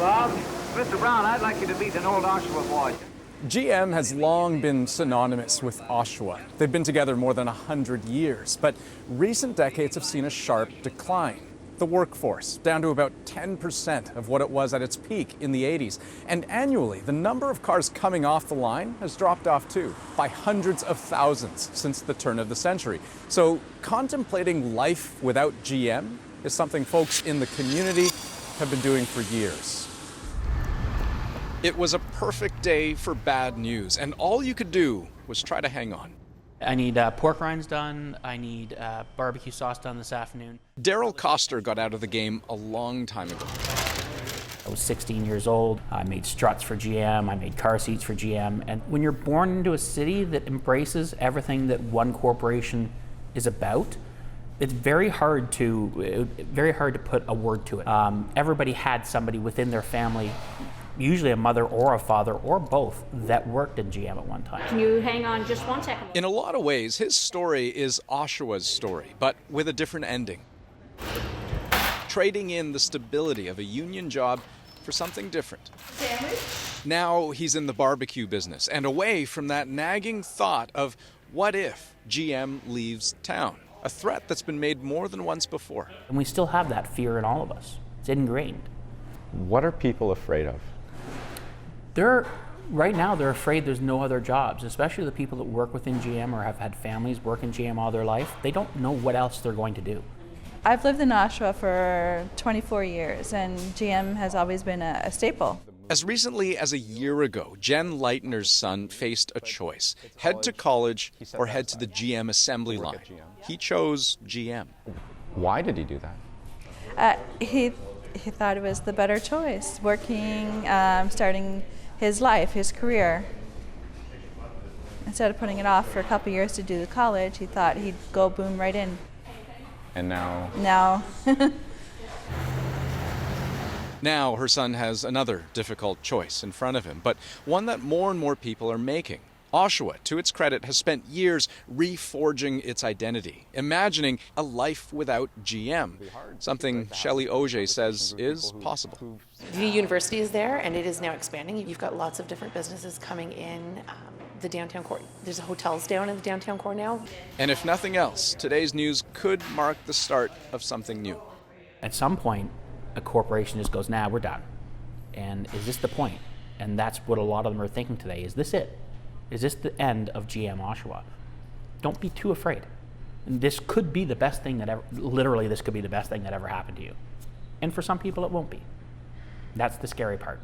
Bob, Mr. Brown, I'd like you to meet an old Oshawa boy. GM has long been synonymous with Oshawa. They've been together more than 100 years, but recent decades have seen a sharp decline. The workforce down to about 10% of what it was at its peak in the 80s. And annually, the number of cars coming off the line has dropped off too, by hundreds of thousands since the turn of the century. So contemplating life without GM is something folks in the community have been doing for years. It was a perfect day for bad news, and all you could do was try to hang on. I need pork rinds done. I need barbecue sauce done this afternoon. Daryl Coster got out of the game a long time ago. I was 16 years old. I made struts for GM. I made car seats for GM. And when you're born into a city that embraces everything that one corporation is about, it's very hard to put a word to it. Everybody had somebody within their family, usually a mother or a father or both, that worked in GM at one time. Can you hang on just 1 second? In a lot of ways, his story is Oshawa's story, but with a different ending. Trading in the stability of a union job for something different. Sandwich? Now he's in the barbecue business and away from that nagging thought of what if GM leaves town? A threat that's been made more than once before. And we still have that fear in all of us. It's ingrained. What are people afraid of? Right now, they're afraid there's no other jobs, especially the people that work within GM or have had families work in GM all their life. They don't know what else they're going to do. I've lived in Oshawa for 24 years, and GM has always been a staple. As recently as a year ago, Jen Leitner's son faced a choice: head to college or head to the GM assembly line. He chose GM. Why did he do that? He thought it was the better choice, working, starting his life, his career. Instead of putting it off for a couple years to do the college, he thought he'd go boom right in. And now? Now. Now her son has another difficult choice in front of him, but one that more and more people are making. Oshawa, to its credit, has spent years reforging its identity, imagining a life without GM, something Shelley Auger says is possible. The university is there, and it is now expanding. You've got lots of different businesses coming in the downtown core. There's hotels down in the downtown core now. And if nothing else, today's news could mark the start of something new. At some point, a corporation just goes, nah, we're done. And is this the point? And that's what a lot of them are thinking today. Is this it? Is this the end of GM Oshawa? Don't be too afraid. This could be the best thing that ever, literally this could be the best thing that ever happened to you. And for some people it won't be. That's the scary part.